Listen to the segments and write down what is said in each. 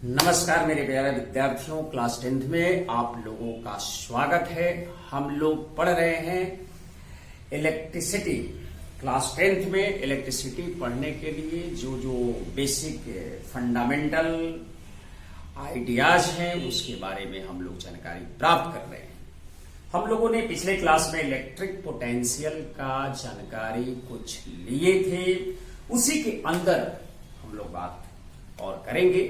नमस्कार मेरे प्यारे विद्यार्थियों, क्लास 10th में आप लोगों का स्वागत है। हम लोग पढ़ रहे हैं इलेक्ट्रिसिटी। क्लास 10th में इलेक्ट्रिसिटी पढ़ने के लिए जो जो बेसिक फंडामेंटल आइडियाज हैं उसके बारे में हम लोग जानकारी प्राप्त कर रहे हैं। हम लोगों ने पिछले क्लास में इलेक्ट्रिक पोटेंशियल का जानकारी कुछ लिए थे, उसी के अंदर हम लोग बात और करेंगे।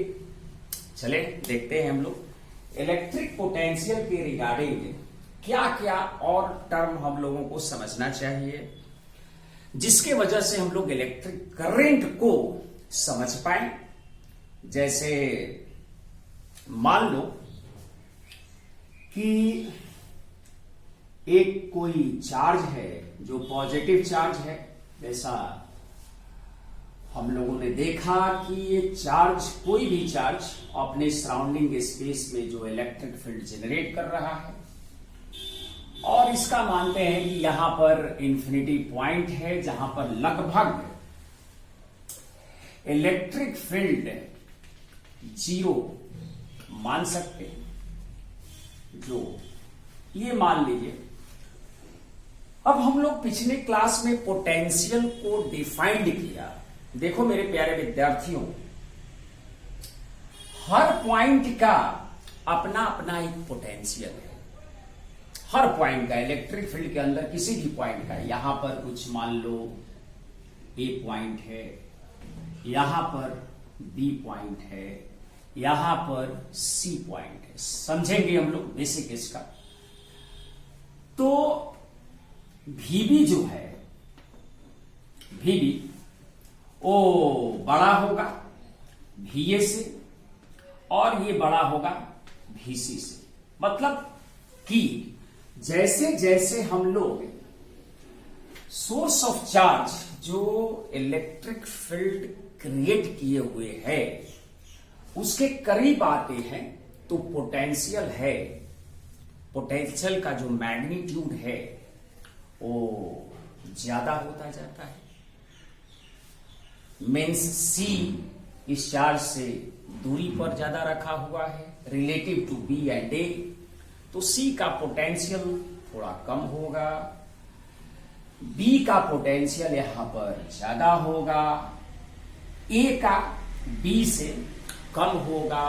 चले देखते हैं हम लोग इलेक्ट्रिक पोटेंशियल के रिगार्डिंग क्या क्या और टर्म हम लोगों को समझना चाहिए, जिसके वजह से हम लोग इलेक्ट्रिक करंट को समझ पाए। जैसे मान लो कि एक कोई चार्ज है जो पॉजिटिव चार्ज है। जैसा हम लोगों ने देखा कि ये चार्ज, कोई भी चार्ज अपने सराउंडिंग स्पेस में जो इलेक्ट्रिक फील्ड जनरेट कर रहा है, और इसका मानते हैं कि यहां पर इंफिनिटी पॉइंट है जहां पर लगभग इलेक्ट्रिक फील्ड जीरो मान सकते हैं। जो ये मान लीजिए। अब हम लोग पिछले क्लास में पोटेंशियल को डिफाइंड किया। देखो मेरे प्यारे विद्यार्थियों, हर पॉइंट का अपना अपना एक पोटेंशियल है। हर पॉइंट का इलेक्ट्रिक फील्ड के अंदर किसी भी पॉइंट का, यहां पर कुछ मान लो ए पॉइंट है, यहां पर बी पॉइंट है, यहां पर सी पॉइंट है। समझेंगे हम लोग बेसिक इसका। तो VB जो है, VB वो बड़ा होगा VA से और ये बड़ा होगा VC से। मतलब कि जैसे जैसे हम लोग सोर्स ऑफ चार्ज जो इलेक्ट्रिक फील्ड क्रिएट किए हुए हैं उसके करीब आते हैं तो पोटेंशियल है, पोटेंशियल का जो मैग्नीट्यूड है वो ज्यादा होता जाता है। मीन्स C इस चार्ज से दूरी पर ज्यादा रखा हुआ है relative to B and A, तो C का पोटेंशियल थोड़ा कम होगा, B का पोटेंशियल यहां पर ज्यादा होगा, A का B से कम होगा,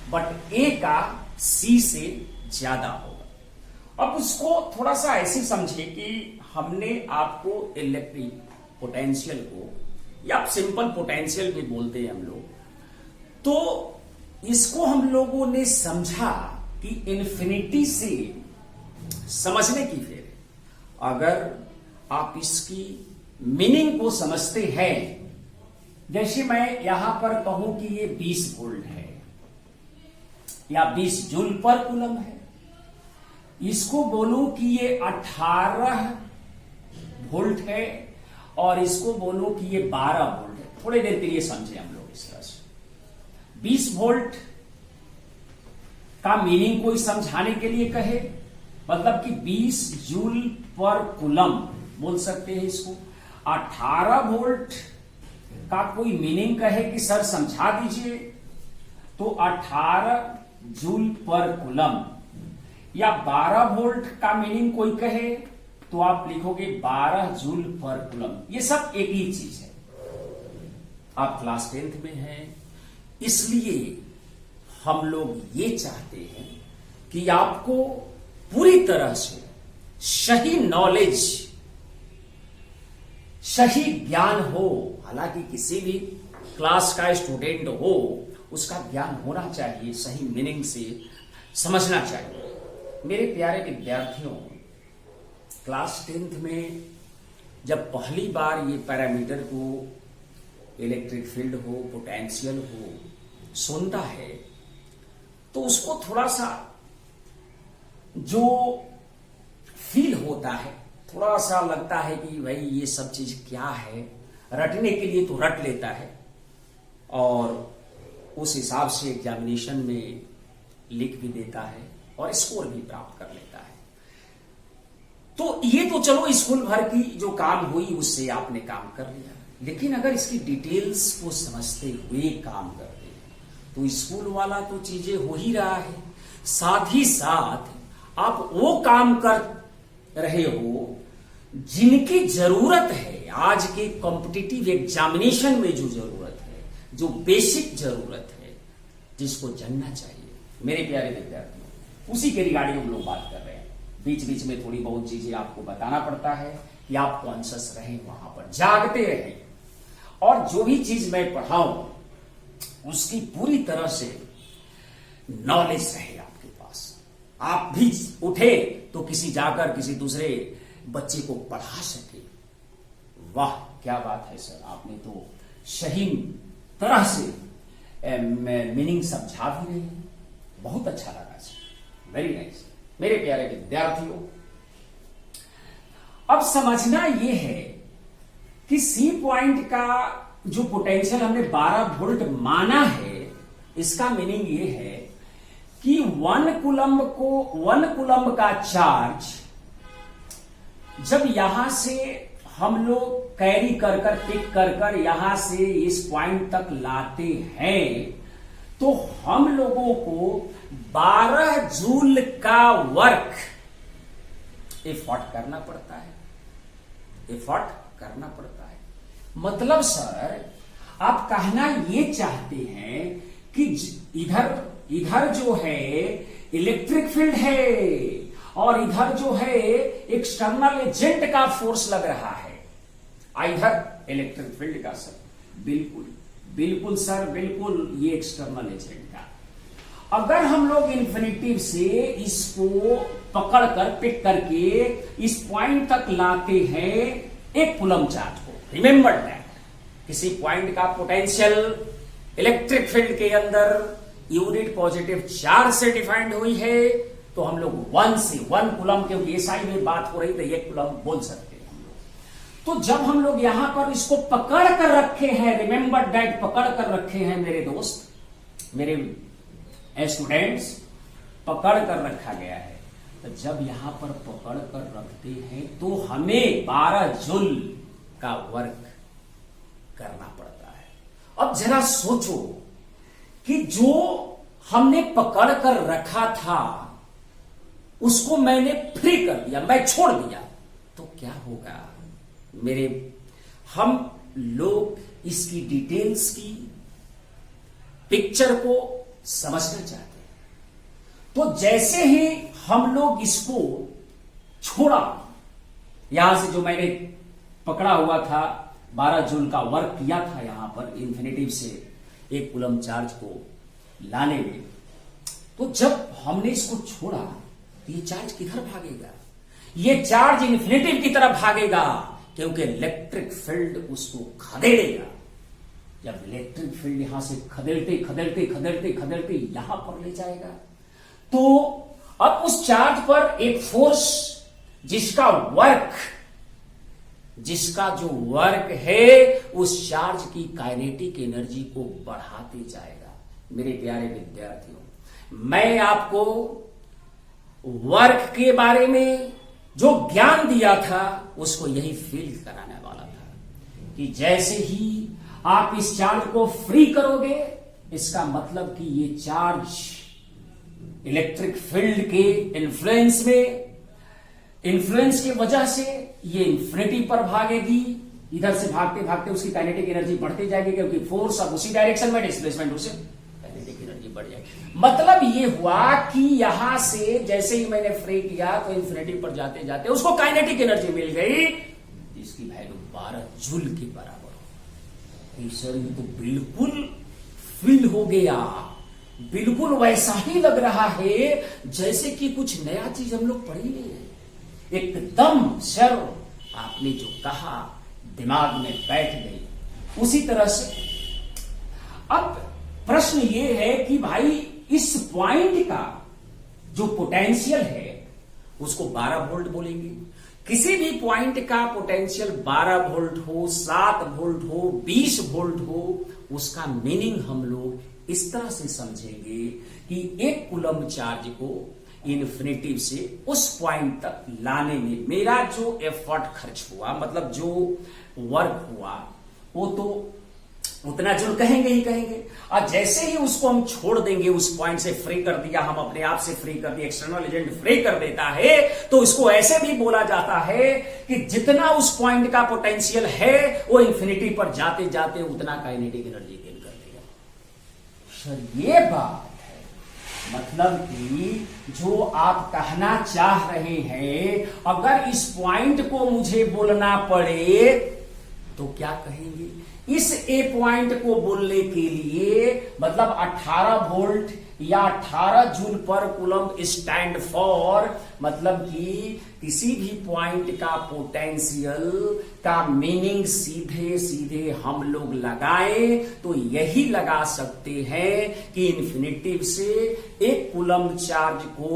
बट A का C से ज्यादा होगा। अब उसको थोड़ा सा ऐसे समझे कि हमने आपको इलेक्ट्रिक पोटेंशियल को, या सिंपल पोटेंशियल भी बोलते हैं हम लोग, तो इसको हम लोगों ने समझा कि इन्फिनिटी से समझने की, फिर अगर आप इसकी मीनिंग को समझते हैं, जैसे मैं यहां पर कहूं कि ये 20 वोल्ट है या 20 जूल पर कूलम है, इसको बोलूं कि ये 18 वोल्ट है और इसको बोलो कि ये 12 वोल्ट है। थोड़ी देर के लिए समझे हम लोग इस तरह से। 20 वोल्ट का मीनिंग कोई समझाने के लिए कहे, मतलब कि 20 जूल पर कूलम बोल सकते हैं इसको। 18 वोल्ट का कोई मीनिंग कहे कि सर समझा दीजिए, तो 18 जूल पर कूलम, या 12 वोल्ट का मीनिंग कोई कहे तो आप लिखोगे 12 जूल पर कूलम। ये सब एक ही चीज है। आप क्लास 10th में हैं, इसलिए हम लोग ये चाहते हैं कि आपको पूरी तरह से सही नॉलेज, सही ज्ञान हो। हालांकि किसी भी क्लास का स्टूडेंट हो, उसका ज्ञान होना चाहिए, सही मीनिंग से समझना चाहिए। मेरे प्यारे विद्यार्थियों, क्लास 10th में जब पहली बार ये पैरामीटर को, इलेक्ट्रिक फील्ड हो, पोटेंशियल हो, सुनता है तो उसको थोड़ा सा जो फील होता है, थोड़ा सा लगता है कि भाई ये सब चीज क्या है। रटने के लिए तो रट लेता है और उस हिसाब से एग्जामिनेशन में लिख भी देता है और स्कोर भी प्राप्त कर लेता है। तो ये तो चलो स्कूल भर की जो काम हुई उससे आपने काम कर लिया, लेकिन अगर इसकी डिटेल्स को समझते हुए काम करते हैं तो स्कूल वाला तो चीजें हो ही रहा है, साथ ही साथ आप वो काम कर रहे हो जिनकी जरूरत है आज के कॉम्पिटिटिव एग्जामिनेशन में, जो जरूरत है, जो बेसिक जरूरत है, जिसको जानना चाहिए। मेरे प्यारे विद्यार्थियों, उसी के रिगार्डिंग हम लोग बात कर रहे हैं। बीच बीच में थोड़ी बहुत चीजें आपको बताना पड़ता है कि आप कॉन्शियस रहें, वहां पर जागते रहें, और जो भी चीज मैं पढ़ाऊं उसकी पूरी तरह से नॉलेज रहे आपके पास। आप भी उठे तो जाकर किसी दूसरे बच्चे को पढ़ा सके। वाह क्या बात है सर, आपने तो सही तरह से मीनिंग समझा भी रहे हैं, बहुत अच्छा लगा सर, वेरी नाइस। मेरे प्यारे विद्यार्थियों, अब समझना यह है कि सी पॉइंट का जो पोटेंशियल हमने 12 वोल्ट माना है, इसका मीनिंग यह है कि 1 कूलम्ब का चार्ज जब यहां से हम लोग कैरी कर पिक कर यहां से इस पॉइंट तक लाते हैं, तो हम लोगों को 12 जूल का वर्क एफर्ट करना पड़ता है, एफर्ट करना पड़ता है। मतलब सर आप कहना ये चाहते हैं कि इधर जो है इलेक्ट्रिक फील्ड है और इधर जो है एक्सटर्नल एजेंट का फोर्स लग रहा है, इधर इलेक्ट्रिक फील्ड का। सर बिल्कुल बिल्कुल सर, बिल्कुल ये एक्सटर्नल एजेंट का। अगर हम लोग इंफिनिटिव से इसको पकड़कर पिक करके इस पॉइंट तक लाते हैं एक कूलम्ब चार्ज को, रिमेंबर दैट, किसी पॉइंट का पोटेंशियल इलेक्ट्रिक फील्ड के अंदर यूनिट पॉजिटिव चार्ज से डिफाइंड हुई है, तो हम लोग 1 कूलम्ब, क्योंकि एसआई में बात हो रही तो 1 कूलम्ब बोल सकते हैं हम लोग। तो जब हम लोग यहां पर इसको पकड़ कर रखे हैं, रिमेंबर दैट, पकड़ कर रखे हैं मेरे दोस्त, मेरे स्टूडेंट्स, पकड़ कर रखा गया है, तो जब यहां पर पकड़ कर रखते हैं तो हमें 12 जूल का वर्क करना पड़ता है। अब जरा सोचो कि जो हमने पकड़ कर रखा था उसको मैंने फ्री कर दिया, मैं छोड़ दिया, तो क्या होगा हम लोग इसकी डिटेल्स की पिक्चर को समझना चाहते हैं। तो जैसे ही हम लोग इसको छोड़ा, यहां से जो मैंने पकड़ा हुआ था 12 जूल का वर्क किया था यहां पर इंफिनिटिव से 1 कूलम्ब चार्ज को लाने में, तो जब हमने इसको छोड़ा तो ये चार्ज किधर भागेगा? ये चार्ज इंफिनिटिव की तरफ भागेगा, क्योंकि इलेक्ट्रिक फील्ड उसको खदेड़ेगा। जब इलेक्ट्रिक फील्ड यहां से खदेड़ते खदेड़ते खदेड़ते खदेड़ते यहां पर ले जाएगा, तो अब उस चार्ज पर एक फोर्स जिसका जो वर्क है उस चार्ज की काइनेटिक एनर्जी को बढ़ाते जाएगा। मेरे प्यारे विद्यार्थियों, मैं आपको वर्क के बारे में जो ज्ञान दिया था उसको यही फील कराने वाला था कि जैसे ही आप इस चार्ज को फ्री करोगे, इसका मतलब कि ये चार्ज इलेक्ट्रिक फील्ड के इन्फ्लुएंस की वजह से ये इंफिनिटी पर भागेगी। इधर से भागते भागते उसकी काइनेटिक एनर्जी बढ़ती जाएगी, क्योंकि फोर्स अब उसी डायरेक्शन में, डिस्प्लेसमेंट उसे, काइनेटिक एनर्जी बढ़ जाएगी। मतलब ये हुआ कि यहां से जैसे ही मैंने फ्री किया तो इंफिनिटी पर जाते जाते उसको काइनेटिक एनर्जी मिल गई, जिसकी वैल्यू 12 जूल के बराबर हो। सर ये तो बिल्कुल फील हो गया, बिल्कुल वैसा ही लग रहा है जैसे कि कुछ नया चीज हम लोग पढ़ी नहीं है। एकदम सर आपने जो कहा दिमाग में बैठ गई। उसी तरह से अब प्रश्न ये है कि भाई इस पॉइंट का जो पोटेंशियल है उसको 12 वोल्ट बोलेंगे। किसी भी पॉइंट का पोटेंशियल 12 वोल्ट हो, 7 वोल्ट हो, 20 वोल्ट हो, उसका मीनिंग हम लोग इस तरह से समझेंगे कि 1 कूलम्ब चार्ज को इन्फिनिटिव से उस पॉइंट तक लाने में मेरा जो एफर्ट खर्च हुआ, मतलब जो वर्क हुआ, वो तो उतना जूल कहेंगे ही कहेंगे। और जैसे ही उसको हम छोड़ देंगे, उस पॉइंट से फ्री कर दिया, हम अपने आप से फ्री कर दिया, एक्सटर्नल एजेंट फ्री कर देता है, तो इसको ऐसे भी बोला जाता है कि जितना उस पॉइंट का पोटेंशियल है वो इंफिनिटी पर जाते जाते उतना काइनेटिक एनर्जी गेन कर लेगा। सर ये बात है, मतलब कि जो आप कहना चाह रहे हैं, अगर इस पॉइंट को मुझे बोलना पड़े तो क्या कहेंगे? इस ए पॉइंट को बोलने के लिए मतलब 18 वोल्ट या 18 जूल पर कूलम स्टैंड फॉर, मतलब कि किसी भी पॉइंट का पोटेंशियल का मीनिंग सीधे सीधे हम लोग लगाएं तो यही लगा सकते हैं कि इन्फिनिटिव से एक कूलम चार्ज को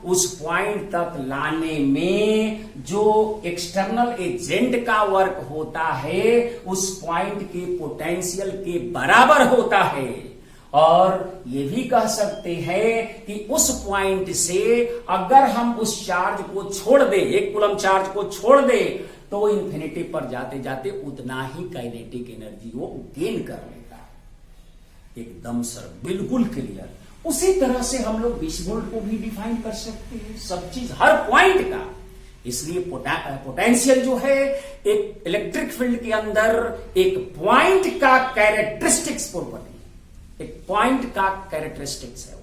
उस पॉइंट तक लाने में जो एक्सटर्नल एजेंट का वर्क होता है उस पॉइंट के पोटेंशियल के बराबर होता है। और ये भी कह सकते हैं कि उस पॉइंट से अगर हम उस चार्ज को छोड़ दें, एक कूलम चार्ज को छोड़ दें, तो इन्फिनिटी पर जाते जाते उतना ही काइनेटिक एनर्जी वो गेन कर लेता है। एकदम सर बिल्कुल क्लियर। उसी तरह से हम लोग 20 वोल्ट को भी डिफाइन कर सकते हैं, सब चीज हर पॉइंट का। इसलिए पोटेंशियल जो है एक इलेक्ट्रिक फील्ड के अंदर एक पॉइंट का कैरेक्टरिस्टिक्स प्रॉपर्टी, एक पॉइंट का कैरेक्टरिस्टिक्स है,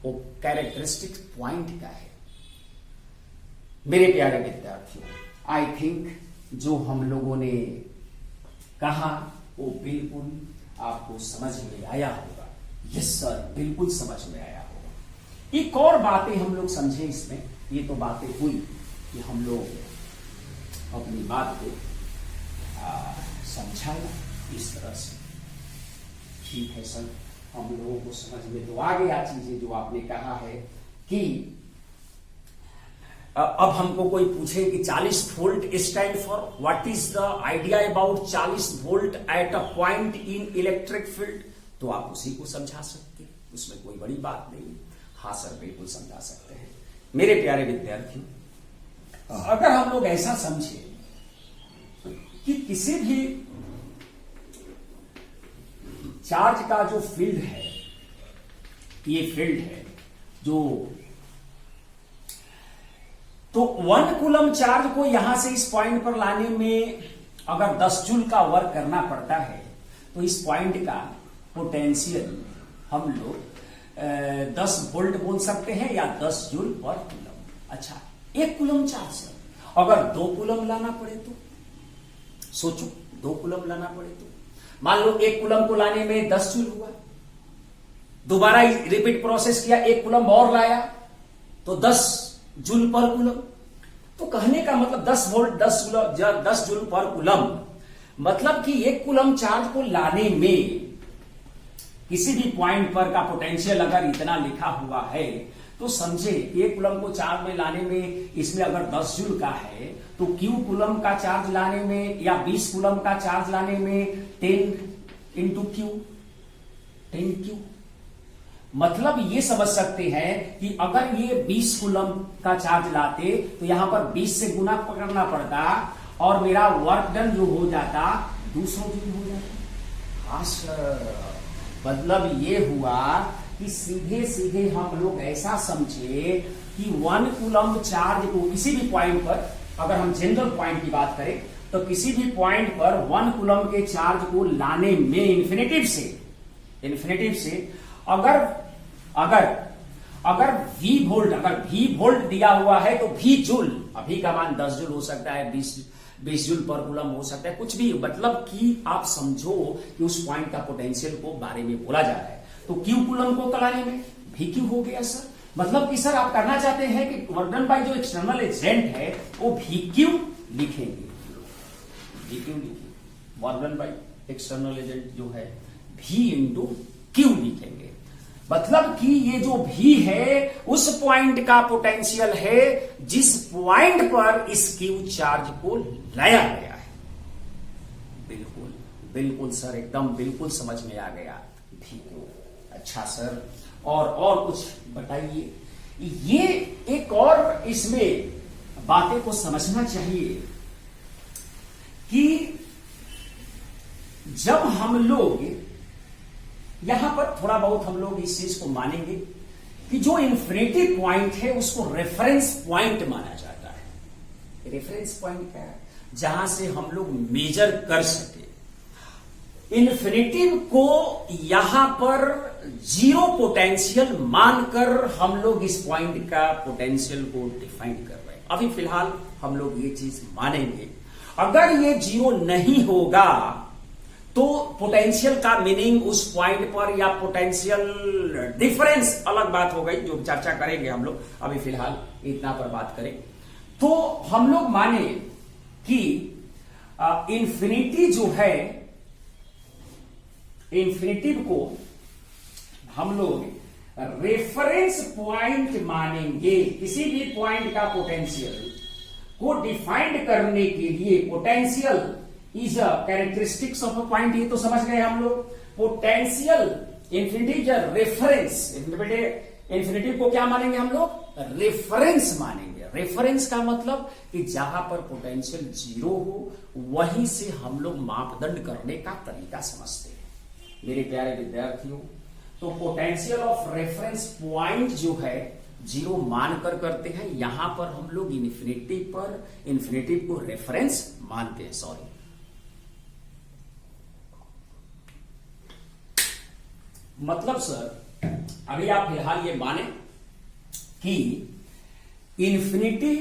वो कैरेक्टरिस्टिक्स पॉइंट का है। मेरे प्यारे विद्यार्थियों, आई थिंक जो हम लोगों ने कहा वो बिल्कुल आपको समझ में आया होगा। यस सर, बिल्कुल समझ में आया होगा। एक और बातें हम लोग समझे इसमें, ये तो बातें हुई कि हम लोग अपनी बात को समझाया इस तरह से। ठीक है सर, हम लोगों को समझ में तो आ गया चीजें जो आपने कहा है कि अब हमको कोई पूछे कि 40 volt stand for, what is the idea about 40 volt at a point in electric field, तो आप उसी को समझा सकते हैं, उसमें कोई बड़ी बात नहीं। हाँ सर, बिल्कुल समझा सकते हैं। मेरे प्यारे विद्यार्थियों, अगर हम लोग ऐसा समझे कि किसी भी चार्ज का जो फील्ड है, ये फील्ड है जो, तो 1 कूलम चार्ज को यहां से इस पॉइंट पर लाने में अगर 10 जूल का वर्क करना पड़ता है, तो इस पॉइंट का पोटेंशियल हम लोग 10 वोल्ट बोल सकते हैं या 10 जूल पर कूलम। अच्छा, 1 कूलम चार्ज से अगर 2 कूलम लाना पड़े तो सोचो, 2 कूलम लाना पड़े तो मान लो 1 कूलम को लाने में 10 जूल हुआ, दोबारा रिपीट प्रोसेस किया, 1 कूलम और लाया तो 10 जूल पर कूलम। तो कहने का मतलब 10 वोल्ट 10 जूल पर कूलम, मतलब कि 1 कूलम चार्ज को लाने में किसी भी पॉइंट पर का पोटेंशियल अगर इतना लिखा हुआ है, तो समझे 1 कूलम को चार्ज में लाने में इसमें अगर 10 जूल का है, तो Q कूलम का चार्ज लाने में या 20 कूलम का चार्ज लाने में 10 इंटू क्यू, 10Q। मतलब ये समझ सकते हैं कि अगर ये 20 कूलम का चार्ज लाते तो यहां पर 20 से गुना करना पड़ता और मेरा वर्क डन जो हो जाता 200 जूल हो जाता। हाँ सर, मतलब ये हुआ कि सीधे सीधे हम लोग ऐसा समझे कि 1 कूलम चार्ज को किसी भी पॉइंट पर, अगर हम जनरल पॉइंट की बात करें तो किसी भी पॉइंट पर 1 कूलम के चार्ज को लाने में इन्फिनिटिव से अगर V वोल्ट दिया हुआ है तो V जूल, अभी का मान 10 जूल हो सकता है, 20 जूल पर कूलम हो सकता है, कुछ भी, मतलब कि आप समझो कि उस पॉइंट का पोटेंशियल को बारे में बोला जा रहा है। तो Q कूलम को लाने में VQ हो गया सर। मतलब कि सर आप करना चाहते हैं कि वर्क डन बाय जो एक्सटर्नल एजेंट है वो VQ लिखेंगे, work done by external agent जो है V इंटू Q लिखेंगे। मतलब कि ये जो V है उस पॉइंट का पोटेंशियल है जिस पॉइंट पर इस Q चार्ज को लाया गया है। बिल्कुल बिल्कुल सर, एकदम बिल्कुल समझ में आ गया। अच्छा सर, और कुछ बताइए। ये एक और इसमें बातें को समझना चाहिए कि जब हम लोग यहां पर थोड़ा बहुत हम लोग इस चीज को मानेंगे कि जो इन्फिनिटी पॉइंट है उसको रेफरेंस पॉइंट माना जाता है। रेफरेंस पॉइंट क्या है? जहां से हम लोग मेजर कर सके। इन्फिनिटी को यहां पर जीरो पोटेंशियल मानकर हम लोग इस पॉइंट का पोटेंशियल को डिफाइन कर रहे हैं। अभी फिलहाल हम लोग ये चीज मानेंगे। अगर ये जीरो नहीं होगा तो पोटेंशियल का मीनिंग उस पॉइंट पर या पोटेंशियल डिफरेंस अलग बात हो गई, जो चर्चा करेंगे हम लोग। अभी फिलहाल इतना पर बात करें तो हम लोग माने कि इन्फिनिटी जो है, इन्फिनिटी को हम लोग रेफरेंस पॉइंट मानेंगे। किसी भी पॉइंट का पोटेंशियल को डिफाइंड करने के लिए potential is a characteristics of a point. ये तो समझ गए हम लोग। Potential infinity is a reference. Infinity को क्या मानेंगे हम लोग? रेफरेंस मानेंगे। रेफरेंस का मतलब कि जहां पर पोटेंशियल जीरो हो वहीं से हम लोग मापदंड करने का तरीका समझते हैं मेरे प्यारे विद्यार्थियों। तो पोटेंशियल ऑफ रेफरेंस पॉइंट जो है जीरो मानकर करते हैं। यहां पर हम लोग इन्फिनिटी को रेफरेंस मानते हैं। सॉरी, मतलब सर अभी आप फिलहाल ये माने कि infinity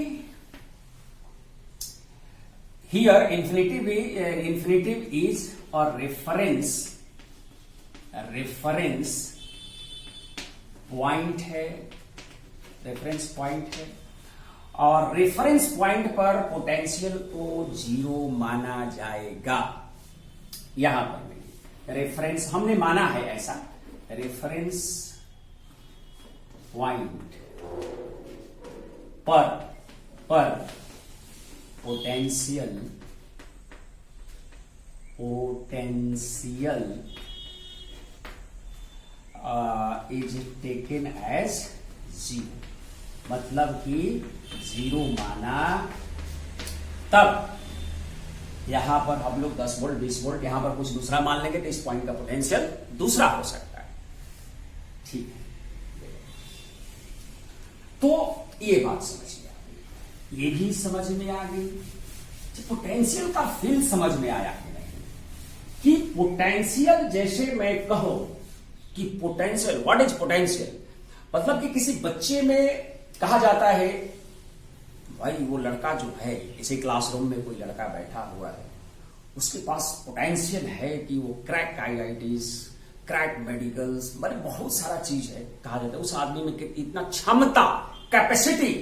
here infinity is a reference point है, रेफरेंस पॉइंट है। और रेफरेंस पॉइंट पर पोटेंशियल को जीरो माना जाएगा। यहां पर भी रेफरेंस हमने माना है ऐसा। रेफरेंस पॉइंट पर potential is taken as zero. मतलब कि जीरो माना तब यहां पर हम लोग 10 वोल्ट 20 वोल्ट यहां पर कुछ दूसरा मान लेंगे तो इस पॉइंट का पोटेंशियल दूसरा हो सकता है। ठीक है, तो ये बात समझ में आ गई, ये भी समझ में आ गई। पोटेंशियल का फील समझ में आया कि नहीं? कि पोटेंशियल, जैसे मैं कहूं कि पोटेंशियल, व्हाट इज पोटेंशियल? मतलब कि किसी बच्चे में कहा जाता है भाई वो लड़का जो है, इसी क्लासरूम में कोई लड़का बैठा हुआ है, उसके पास पोटेंशियल है कि वो क्रैक आईआईटीज, क्रैक मेडिकल्स, मतलब बहुत सारा चीज है। कहा जाता है उस आदमी में इतना क्षमता, कैपेसिटी,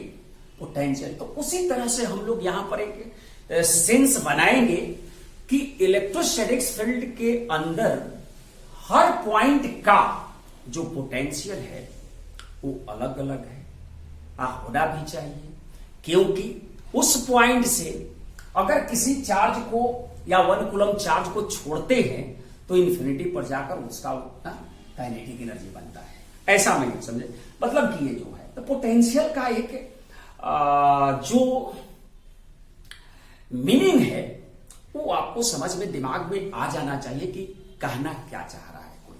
पोटेंशियल। तो उसी तरह से हम लोग यहां पर एक सेंस बनाएंगे कि इलेक्ट्रोस्टैटिक्स फील्ड के अंदर हर पॉइंट का जो पोटेंशियल है वो अलग अलग है, होना भी चाहिए। क्योंकि उस पॉइंट से अगर किसी चार्ज को या 1 कूलम चार्ज को छोड़ते हैं तो इन्फिनिटी पर जाकर उसका उतना काइनेटिक एनर्जी बनता है। ऐसा मैं समझे, मतलब कि ये जो है तो पोटेंशियल का एक जो मीनिंग है वो आपको समझ में, दिमाग में आ जाना चाहिए कि कहना क्या चाह रहा है कोई।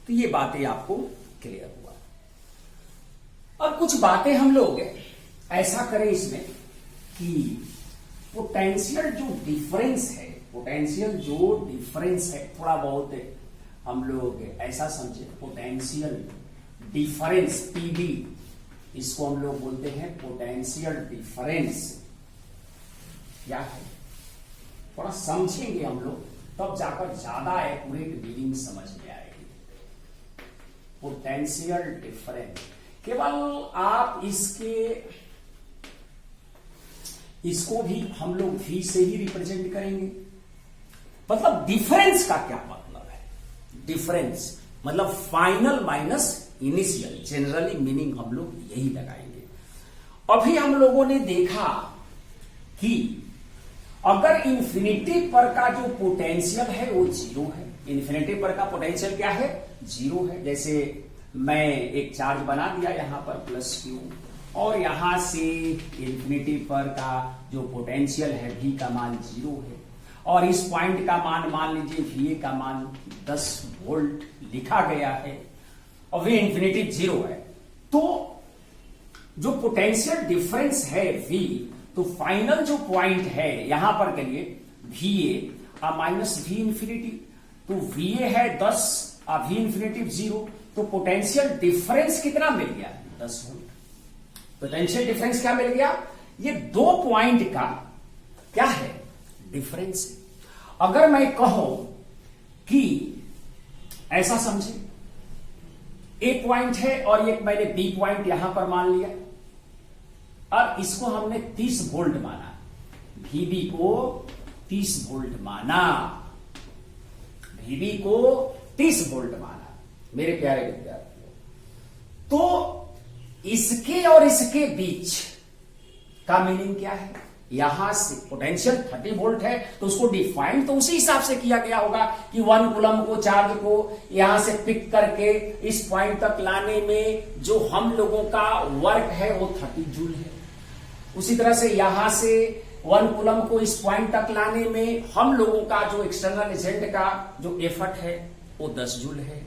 तो ये बातें आपको क्लियर हुआ। अब कुछ बातें हम लोग ऐसा करें इसमें कि पोटेंशियल जो डिफरेंस है, पोटेंशियल जो डिफरेंस है, थोड़ा बहुत हम लोग ऐसा समझे। पोटेंशियल डिफरेंस पीडी, इसको हम लोग बोलते हैं पोटेंशियल डिफरेंस। क्या है थोड़ा समझेंगे हम लोग, तब जाकर ज्यादा एक्यूरेट मीनिंग समझ में आएगी। पोटेंशियल डिफरेंस केवल आप इसको भी हम लोग V से ही रिप्रेजेंट करेंगे। मतलब डिफरेंस का क्या मतलब है? डिफरेंस मतलब final minus initial, generally meaning हम लोग यही लगाएंगे। अभी हम लोगों ने देखा कि अगर इन्फिनिटी पर का जो पोटेंशियल है वो जीरो है। इन्फिनिटी पर का पोटेंशियल क्या है? जीरो है। जैसे मैं एक चार्ज बना दिया यहां पर +Q, और यहां से इन्फिनिटी पर का जो पोटेंशियल है V का मान जीरो है। और इस पॉइंट का मान मान लीजिए VA का मान 10 वोल्ट लिखा गया है और V इंफिनिटी 0 है, तो जो पोटेंशियल डिफरेंस है V, तो फाइनल जो पॉइंट है यहां पर के लिए VA माइनस V इंफिनिटी, तो VA है 10 और V इंफिनिटी 0, तो पोटेंशियल डिफरेंस कितना मिल गया? 10 वोल्ट। पोटेंशियल डिफरेंस क्या मिल गया? ये दो पॉइंट का क्या है? डिफरेंस है। अगर मैं कहूं कि ऐसा समझे, ए पॉइंट है और एक मैंने बी पॉइंट यहां पर मान लिया और इसको हमने 30 वोल्ट माना, VB को 30 वोल्ट माना, VB को 30 वोल्ट माना। मेरे प्यारे विद्यार्थियों, तो इसके और इसके बीच का मीनिंग क्या है? यहां से पोटेंशियल 30 वोल्ट है तो उसको डिफाइन तो उसी हिसाब से किया गया होगा कि 1 कूलम को चार्ज को यहां से पिक करके इस पॉइंट तक लाने में जो हम लोगों का वर्क है वो 30 जूल है। उसी तरह से यहां से 1 कूलम को इस पॉइंट तक लाने में हम लोगों का जो एक्सटर्नल एजेंट का जो एफर्ट है वो 10 जूल है।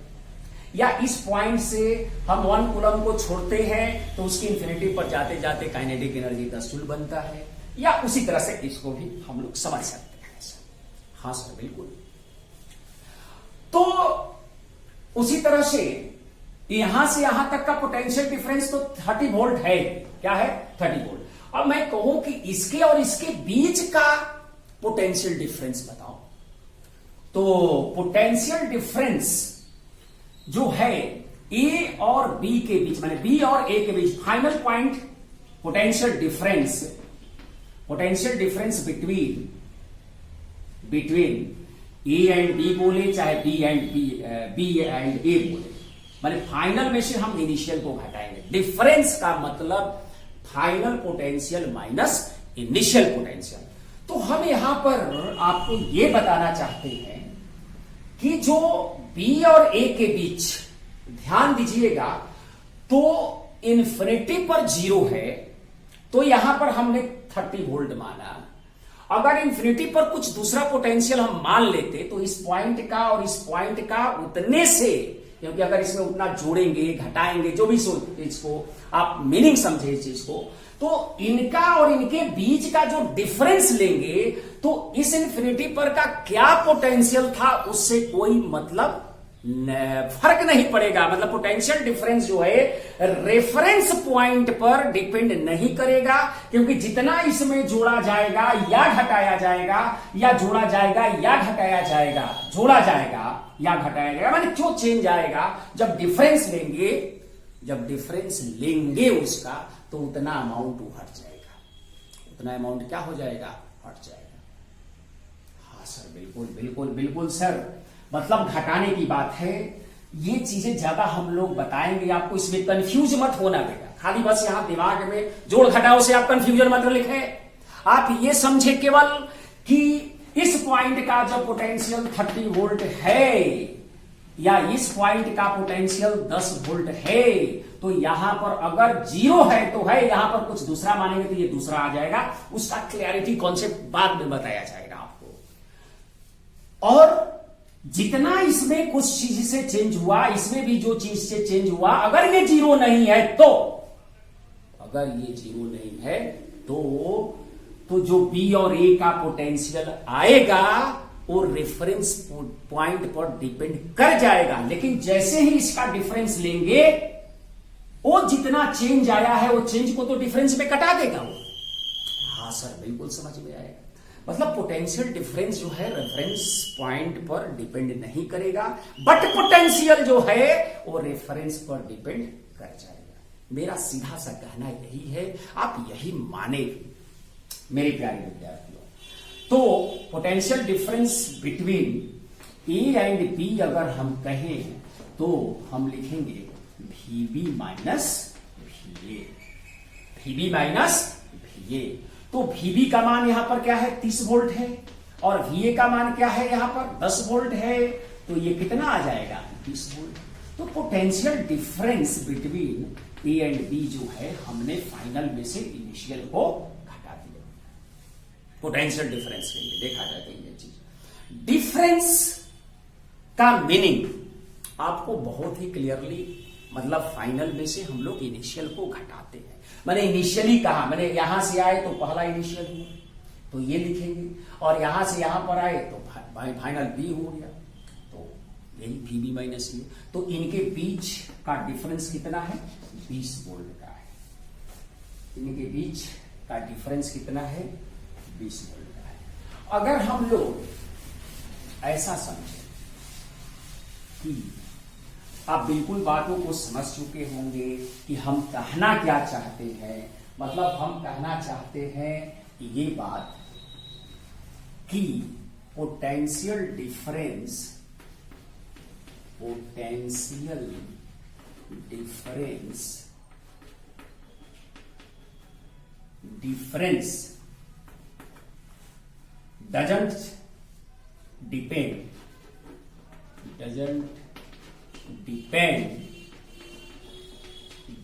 या इस पॉइंट से हम 1 कूलम को छोड़ते हैं तो उसकी इंफिनिटी पर जाते जाते काइनेटिक एनर्जी 10 जूल बनता है। या उसी तरह से इसको भी हम लोग समझ सकते हैं सर। हाँ सर, बिल्कुल। तो उसी तरह से यहां से यहां तक का पोटेंशियल डिफरेंस तो 30 वोल्ट है। क्या है? 30 वोल्ट। अब मैं कहूं कि इसके और इसके बीच का पोटेंशियल डिफरेंस बताओ, तो पोटेंशियल डिफरेंस जो है ए और बी के बीच, माने बी और ए के बीच final point potential difference between A and B बोले चाहे बी एंड ए बोले, माने फाइनल में से हम इनिशियल को घटाएंगे। डिफरेंस का मतलब final potential minus initial potential. तो हम यहां पर आपको यह बताना चाहते हैं कि जो बी और ए के बीच, ध्यान दीजिएगा, तो इन्फिनिटी पर 0 है तो यहां पर हमने 30 वोल्ट माना। अगर इन्फिनिटी पर कुछ दूसरा पोटेंशियल हम मान लेते तो इस पॉइंट का और इस पॉइंट का उतने से, क्योंकि अगर इसमें उतना जोड़ेंगे घटाएंगे, जो भी इसको आप मीनिंग समझे इस चीज को, तो इनका और इनके बीच का जो डिफरेंस लेंगे तो इस इन्फिनिटी पर का क्या पोटेंशियल था उससे कोई मतलब फर्क नहीं पड़ेगा। मतलब पोटेंशियल डिफरेंस जो है रेफरेंस पॉइंट पर डिपेंड नहीं करेगा, क्योंकि जितना इसमें जोड़ा जाएगा या घटाया जाएगा, या जोड़ा जाएगा या घटाया जाएगा, जोड़ा जाएगा या घटाया जाएगा, माने क्यों चेंज आएगा? जब डिफरेंस लेंगे उसका तो उतना अमाउंट हट जाएगा। उतना अमाउंट क्या हो जाएगा? हट जाएगा। हाँ सर, बिल्कुल बिल्कुल बिल्कुल सर, मतलब घटाने की बात है। ये चीजें ज्यादा हम लोग बताएंगे आपको, इसमें कंफ्यूज मत होना बेटा। खाली बस यहां दिमाग में जोड़ घटाओ से आप कंफ्यूजन मत लिखे। आप ये समझे केवल कि इस पॉइंट का जब पोटेंशियल 30 वोल्ट है या इस पॉइंट का पोटेंशियल 10 वोल्ट है, तो यहां पर अगर 0 है तो है, यहां पर कुछ दूसरा मानेंगे तो ये दूसरा आ जाएगा। उसका क्लैरिटी कॉन्सेप्ट बाद में बताया जाएगा आपको। और जितना इसमें कुछ चीज से चेंज हुआ, इसमें भी जो चीज से चेंज हुआ, अगर ये 0 नहीं है तो, अगर ये 0 नहीं है तो जो बी और ए का पोटेंशियल आएगा वो रेफरेंस पॉइंट पर डिपेंड कर जाएगा। लेकिन जैसे ही इसका डिफरेंस लेंगे, वो जितना चेंज आया है वो चेंज को तो डिफरेंस में कटा देगा वो। हाँ सर, बिल्कुल समझ में आएगा। मतलब पोटेंशियल डिफरेंस जो है रेफरेंस पॉइंट पर डिपेंड नहीं करेगा, बट पोटेंशियल जो है वो रेफरेंस पर डिपेंड कर जाएगा। मेरा सीधा सा कहना यही है, आप यही माने मेरे प्यारे विद्यार्थियों। तो potential difference between A and B अगर हम कहें तो हम लिखेंगे VB minus VA, VB minus VA। तो VB का मान यहां पर क्या है? 30 वोल्ट है, और VA का मान क्या है? यहां पर 10 वोल्ट है, तो ये कितना आ जाएगा? 20 वोल्ट। तो potential difference between A and B जो है, हमने फाइनल में से इनिशियल को घटा दिया। पोटेंशियल डिफरेंस के लिए देखा जाता है ये चीज। डिफरेंस का मीनिंग आपको बहुत ही क्लियरली, मतलब फाइनल में से हम लोग इनिशियल को घटाते हैं। मैंने इनिशियली कहा, मैंने यहां से आए तो पहला इनिशियल हुआ तो ये लिखेंगे, और यहां से यहां पर आए तो फाइनल बी हो गया, तो यही VB माइनस ये। तो इनके बीच का डिफरेंस कितना है? 20 वोल्ट का है। इनके बीच का डिफरेंस कितना है? 20 वोल्ट का है। अगर हम लोग ऐसा समझे कि आप बिल्कुल बातों को समझ चुके होंगे कि हम कहना क्या चाहते हैं, मतलब हम कहना चाहते हैं ये बात कि potential difference doesn't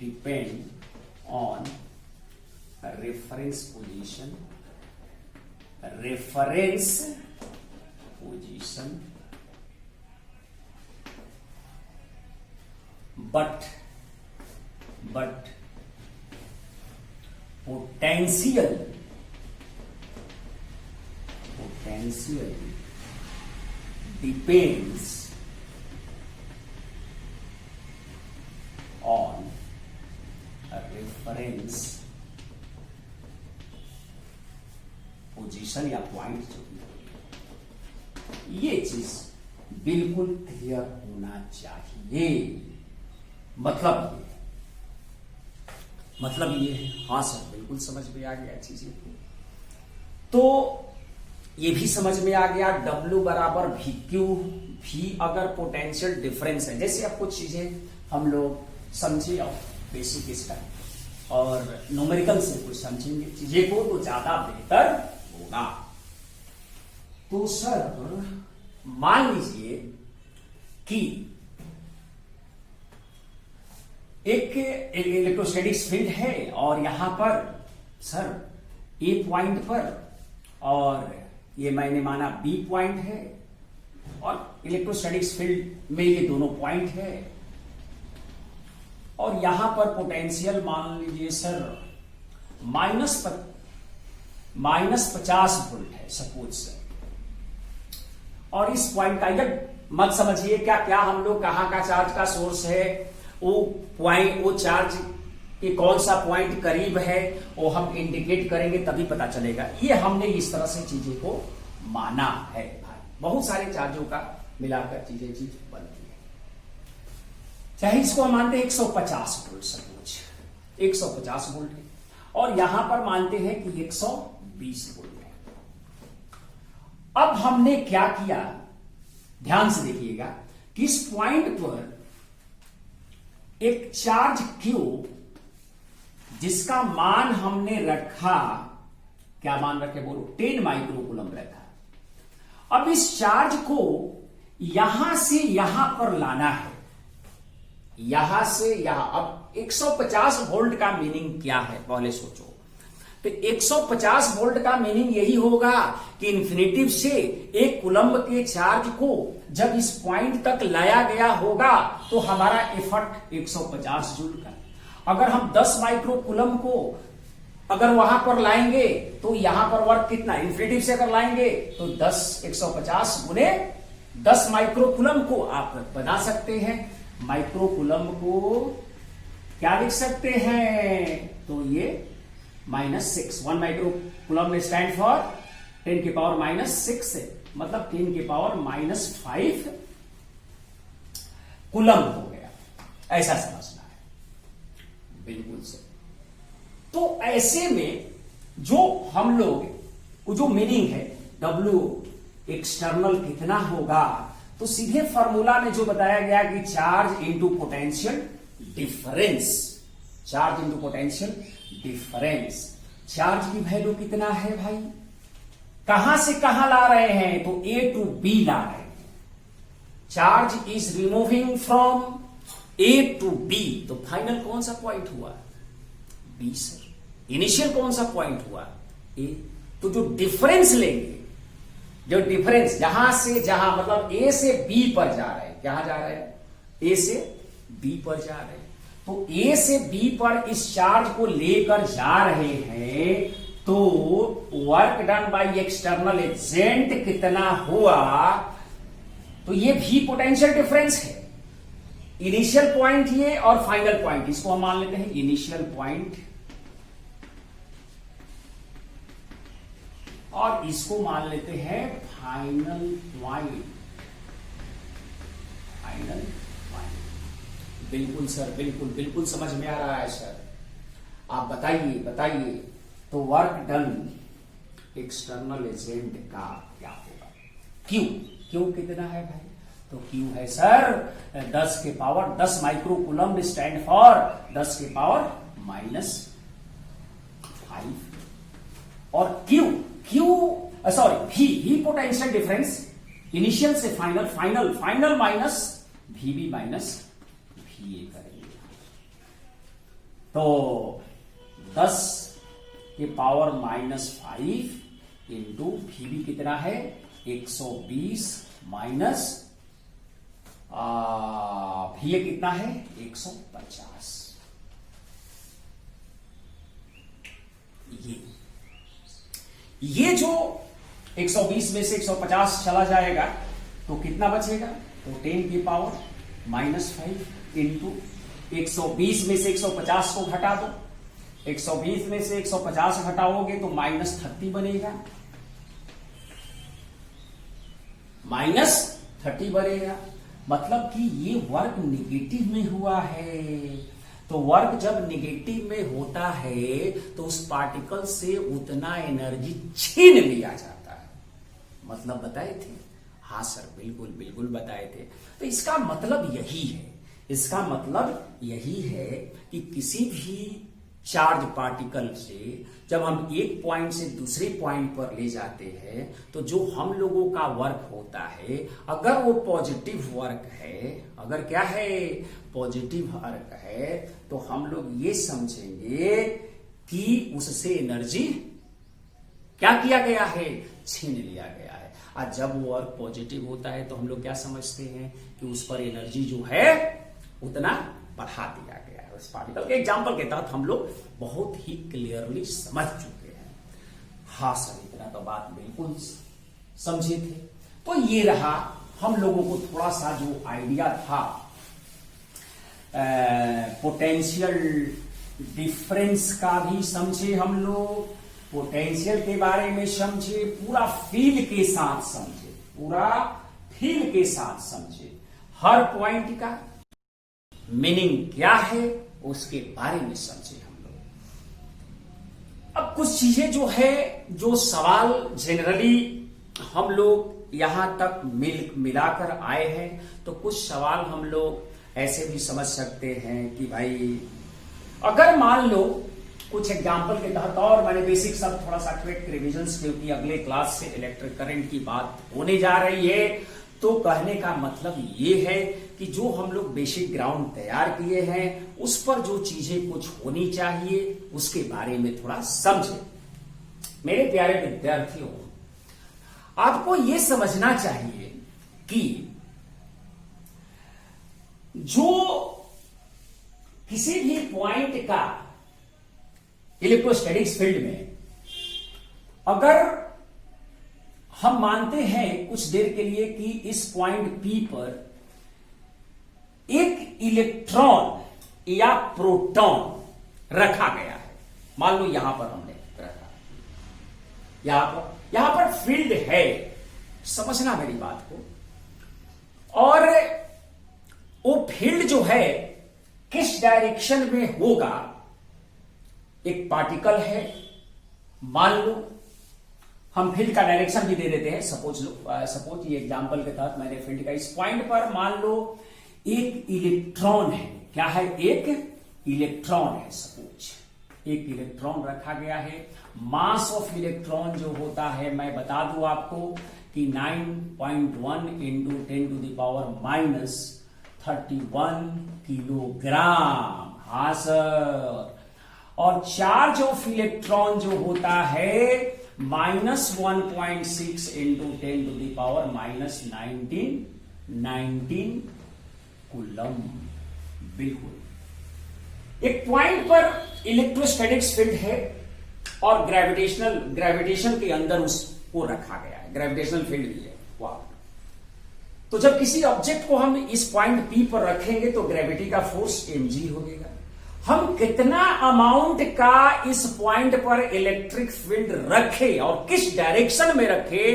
depend on reference position, but potential depends on a reference position या पॉइंट जो भी, ये चीज बिल्कुल क्लियर होना चाहिए। मतलब ये है। हाँ सर, बिल्कुल समझ में आ गया चीजें। तो ये भी समझ में आ गया W बराबर VQ। भी अगर पोटेंशियल डिफरेंस है, जैसे अब कुछ चीजें हम लोग समझे और बेसिक इसका और न्यूमेरिकल से कुछ समझेंगे चीजें को तो ज्यादा बेहतर होगा। तो सर मान लीजिए कि एक इलेक्ट्रोस्टैटिक फील्ड है और यहां पर सर A पॉइंट पर, और ये मैंने माना B पॉइंट है, और इलेक्ट्रोस्टैटिक फील्ड में ये दोनों पॉइंट है, और यहां पर पोटेंशियल मान लीजिए सर -50 वोल्ट है सपोज सर। और इस पॉइंट का ये मत समझिए क्या हम लोग कहां का चार्ज का सोर्स है, वो चार्ज कि कौन सा पॉइंट करीब है वो हम इंडिकेट करेंगे तभी पता चलेगा। ये हमने इस तरह से चीजें को माना है भाई। बहुत सारे चार्जों का मिलाकर चीज बनती है। चाहे इसको हम मानते हैं 150 वोल्ट सपोज, 150 वोल्ट है, और यहां पर मानते हैं कि 120 वोल्ट है। अब हमने क्या किया, ध्यान से देखिएगा कि इस पॉइंट पर एक चार्ज Q जिसका मान हमने रखा, क्या मान रखे बोलो, 10 माइक्रोकूलम रखा। अब इस चार्ज को यहां से यहां पर लाना है, यहां से यहां। अब 150 वोल्ट का मीनिंग क्या है पहले सोचो। तो 150 वोल्ट का मीनिंग यही होगा कि इन्फिनिटिव से एक कूलम्ब के चार्ज को जब इस पॉइंट तक लाया गया होगा तो हमारा एफर्ट 150 जूल का। अगर हम 10 माइक्रो कूलम्ब को अगर वहां पर लाएंगे तो यहां पर वर्क कितना, इन्फिनिटिव से अगर लाएंगे तो 150 गुने 10 माइक्रो कूलम्ब को आप बना सकते हैं। माइक्रो कूलम्ब को क्या लिख सकते हैं, तो ये -6, 1 माइक्रो कूलम्ब स्टैंड फॉर 10 की पावर -6 है, मतलब 10 की पावर -5 कूलम्ब हो गया। ऐसा समझना है, बिल्कुल से। तो ऐसे में जो हम लोग जो मीनिंग है W एक्सटर्नल कितना होगा, तो सीधे फॉर्मूला में जो बताया गया कि charge into potential difference, charge into potential difference. Charge की वैल्यू कितना है भाई, कहां से कहां ला रहे हैं, तो A टू B ला रहे हैं। Charge is removing from A to B, तो फाइनल कौन सा पॉइंट हुआ, B सर। इनिशियल कौन सा पॉइंट हुआ, A। तो जो डिफरेंस लेंगे, जो डिफरेंस जहां से जहां, मतलब ए से बी पर जा रहे हैं, कहां जा रहे हैं, ए से बी पर जा रहे हैं, तो ए से बी पर इस चार्ज को लेकर जा रहे हैं, तो work done by external agent कितना हुआ, तो ये भी पोटेंशियल डिफरेंस है। इनिशियल पॉइंट ये और फाइनल पॉइंट, इसको हम मान लेते हैं इनिशियल पॉइंट, और इसको मान लेते हैं फाइनल पॉइंट। फाइनल पॉइंट, बिल्कुल सर, बिल्कुल बिल्कुल समझ में आ रहा है सर। आप बताइए बताइए, तो वर्क डन एक्सटर्नल एजेंट का क्या होगा, क्यू, क्यू कितना है भाई, तो क्यू है सर 10 के power 10 micro coulomb, stand for 10 के पावर -5, और क्यू सॉरी भी पोटेंशियल डिफरेंस इनिशियल से final, final minus VB minus वीए करेंगे, तो 10 के पावर -5 इंटू वीबी कितना है 120 माइनस वीए कितना है 150। ये जो 120 में से 150 चला जाएगा तो कितना बचेगा, तो 10 की पावर -5 इंटू 120 में से 150 को घटा दो, 120 में से 150 घटाओगे तो -30 बनेगा, -30 बनेगा, मतलब कि ये वर्क निगेटिव में हुआ है। तो वर्क जब निगेटिव में होता है तो उस पार्टिकल से उतना एनर्जी छीन लिया जाता है, मतलब बताए थे, हाँ सर बिल्कुल बिल्कुल बताए थे। तो इसका मतलब यही है, इसका मतलब यही है कि किसी भी चार्ज पार्टिकल से जब हम एक पॉइंट से दूसरे पॉइंट पर ले जाते हैं तो जो हम लोगों का वर्क होता है, अगर वो पॉजिटिव वर्क है, अगर क्या है पॉजिटिव वर्क है, तो हम लोग ये समझेंगे कि उससे एनर्जी क्या किया गया है, छीन लिया गया है। और जब वो वर्क पॉजिटिव होता है तो हम लोग क्या समझते हैं कि उस पर एनर्जी जो है उतना बढ़ा दिया गया है। उस पार्टिकल के एग्जांपल के तहत हम लोग बहुत ही क्लियरली समझ चुके हैं। हाँ सर, इतना तो बात बिल्कुल समझे थे। तो ये रहा हम लोगों को थोड़ा सा जो आइडिया था पोटेंशियल डिफरेंस का भी समझे हम लोग, पोटेंशियल के बारे में समझे, पूरा फील के साथ समझे, पूरा फील के साथ समझे, हर पॉइंट का मीनिंग क्या है उसके बारे में समझे हम लोग। अब कुछ चीजें जो है, जो सवाल जनरली हम लोग यहां तक मिलाकर आए हैं, तो कुछ सवाल हम लोग ऐसे भी समझ सकते हैं कि भाई अगर मान लो कुछ एग्जाम्पल के तहत, और मैंने बेसिक सब थोड़ा सा क्विक रिविजन्स, क्योंकि अगले क्लास से इलेक्ट्रिक करंट की बात होने जा रही है, तो कहने का मतलब ये है कि जो हम लोग बेसिक ग्राउंड तैयार किए हैं उस पर जो चीजें कुछ होनी चाहिए उसके बारे में थोड़ा समझे। मेरे प्यारे विद्यार्थियों, आपको यह समझना चाहिए कि जो किसी भी पॉइंट का इलेक्ट्रोस्टैटिक्स फील्ड में अगर हम मानते हैं कुछ देर के लिए कि इस पॉइंट P पर एक इलेक्ट्रॉन या प्रोटॉन रखा गया है, मान लो यहां पर हमने रखा, यहां पर फील्ड है, समझना मेरी बात को, और वो फील्ड जो है किस डायरेक्शन में होगा, एक पार्टिकल है, मान लो हम फील्ड का डायरेक्शन भी दे देते हैं, सपोज ये एग्जांपल के तहत मैंने फील्ड का इस पॉइंट पर मान लो एक इलेक्ट्रॉन है, क्या है, एक इलेक्ट्रॉन है, सपोज एक इलेक्ट्रॉन रखा गया है। मास ऑफ इलेक्ट्रॉन जो होता है मैं बता दूं आपको कि 9.1 इंटू 10⁻31 किलोग्राम, हाँ सर। और चार्ज ऑफ इलेक्ट्रॉन जो होता है -1.6 into 10 to the power -19 coulomb. बिल्कुल एक पॉइंट पर इलेक्ट्रोस्टैटिक्स फील्ड है और ग्रेविटेशन के अंदर उसको रखा गया है, ग्रेविटेशनल फील्ड भी है। वाह। तो जब किसी ऑब्जेक्ट को हम इस पॉइंट P पर रखेंगे तो ग्रेविटी का फोर्स mg होगा। हम कितना अमाउंट का इस पॉइंट पर इलेक्ट्रिक फील्ड रखे और किस डायरेक्शन में रखे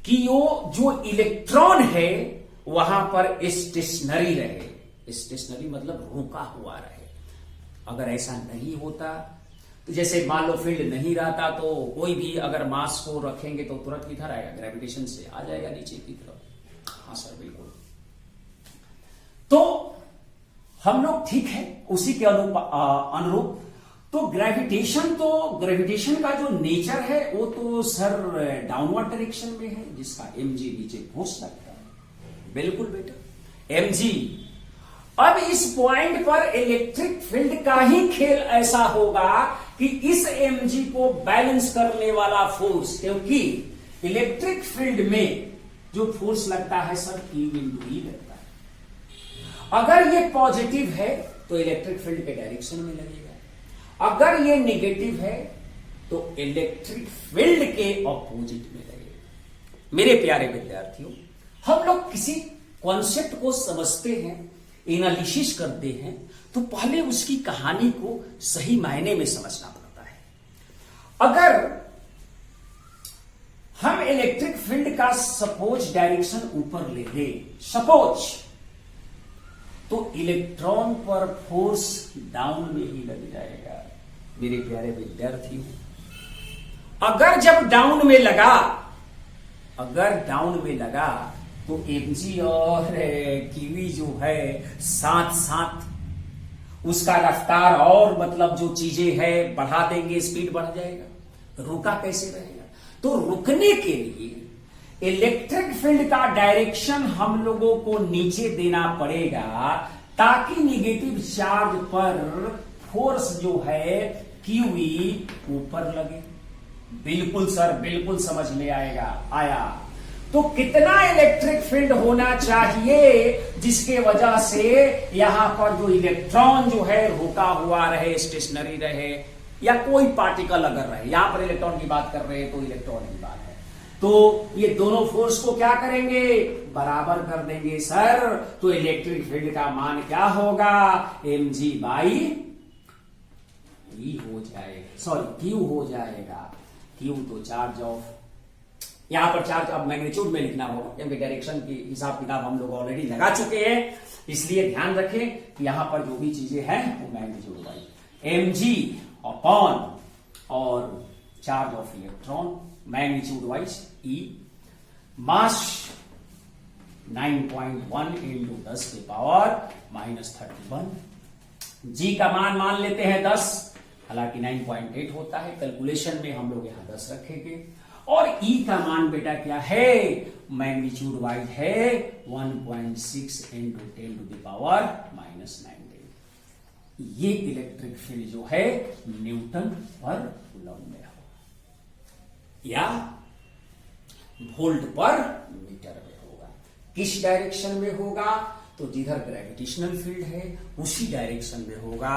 कि वो जो इलेक्ट्रॉन है वहां पर स्टेशनरी रहे। स्टेशनरी मतलब रुका हुआ रहे। अगर ऐसा नहीं होता तो जैसे मान लो फील्ड नहीं रहता तो कोई भी अगर मास को रखेंगे तो तुरंत किधर आएगा, ग्रेविटेशन से आ जाएगा नीचे की तरफ। हाँ सर बिल्कुल। तो हम लोग ठीक है उसी के अनुरूप तो ग्रेविटेशन का जो नेचर है वो तो सर डाउनवर्ड डायरेक्शन में है, जिसका mg नीचे फोर्स लगता है। बिल्कुल बेटा mg। अब इस पॉइंट पर इलेक्ट्रिक फील्ड का ही खेल ऐसा होगा कि इस mg को बैलेंस करने वाला फोर्स, क्योंकि इलेक्ट्रिक फील्ड में जो फोर्स लगता है सर Q × E लगता है। अगर ये पॉजिटिव है तो इलेक्ट्रिक फील्ड के डायरेक्शन में लगेगा, अगर ये नेगेटिव है तो इलेक्ट्रिक फील्ड के ऑपोजिट में लगेगा। मेरे प्यारे विद्यार्थियों, हम लोग किसी कॉन्सेप्ट को समझते हैं, एनालिसिस करते हैं, तो पहले उसकी कहानी को सही मायने में समझना पड़ता है। अगर हम इलेक्ट्रिक फील्ड का सपोज डायरेक्शन ऊपर ले लें, सपोज, तो इलेक्ट्रॉन पर फोर्स डाउन में ही लग जाएगा। मेरे प्यारे विद्यार्थियों, अगर जब डाउन में लगा तो mg और कीवी जो है साथ साथ उसका रफ्तार और मतलब जो चीजें है बढ़ा देंगे, स्पीड बढ़ जाएगा। रुका कैसे रहेगा? तो रुकने के लिए इलेक्ट्रिक फील्ड का डायरेक्शन हम लोगों को नीचे देना पड़ेगा ताकि नेगेटिव चार्ज पर फोर्स जो है QE ऊपर लगे। बिल्कुल सर बिल्कुल समझ में आया। तो कितना इलेक्ट्रिक फील्ड होना चाहिए जिसके वजह से यहां पर जो इलेक्ट्रॉन जो है रुका हुआ रहे, स्टेशनरी रहे, या कोई पार्टिकल अगर रहे, यहां पर इलेक्ट्रॉन की बात कर रहे हैं तो इलेक्ट्रॉन की बात है, तो ये दोनों फोर्स को क्या करेंगे, बराबर कर देंगे सर। तो इलेक्ट्रिक फील्ड का मान क्या होगा, mg/E हो जाएगा, सॉरी Q हो जाएगा। Q तो चार्ज ऑफ, यहां पर चार्ज अब मैग्नीट्यूड में लिखना होगा क्योंकि डायरेक्शन की हिसाब किताब हम लोग ऑलरेडी लगा चुके हैं, इसलिए ध्यान रखें कि यहां पर जो भी चीजें हैं वो मैग्नीट्यूड वाइज mg अपॉन और charge of electron magnitude wise E, mass 9.1 into 10 के पावर -31। G का मान लेते हैं 10, हालांकि 9.8 होता है, कैलकुलेशन में हम लोग यहां 10 रखेंगे। और E का मान बेटा क्या है, मैग्नीट्यूड वाइज है 1.6 इंटू 10 टू द पावर -19। ये इलेक्ट्रिक फील्ड जो है न्यूटन पर कूलम में हो या वोल्ट पर मीटर में होगा। किस डायरेक्शन में होगा, तो जिधर ग्रेविटेशनल फील्ड है उसी डायरेक्शन में होगा।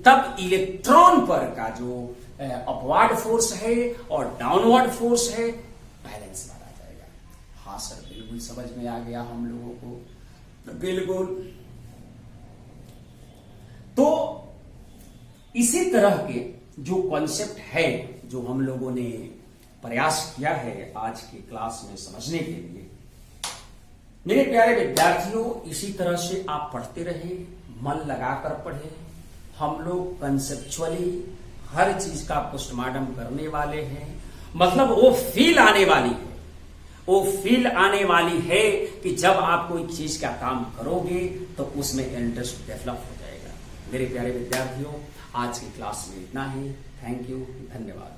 तब इलेक्ट्रॉन पर का जो अपवर्ड फोर्स है और डाउनवर्ड फोर्स है बैलेंस में आ जाएगा। हाँ सर बिल्कुल समझ में आ गया हम लोगों को, बिल्कुल। तो इसी तरह के जो कॉन्सेप्ट है जो हम लोगों ने प्रयास किया है आज की क्लास में समझने के लिए, मेरे प्यारे विद्यार्थियों, इसी तरह से आप पढ़ते रहे, मन लगाकर पढ़े। हम लोग कंसेप्चुअली हर चीज का पोस्टमार्टम करने वाले हैं, मतलब वो फील आने वाली है कि जब आप कोई चीज का काम करोगे तो उसमें इंटरेस्ट डेवलप हो जाएगा। मेरे प्यारे विद्यार्थियों, आज की क्लास में इतना ही। थैंक यू, धन्यवाद।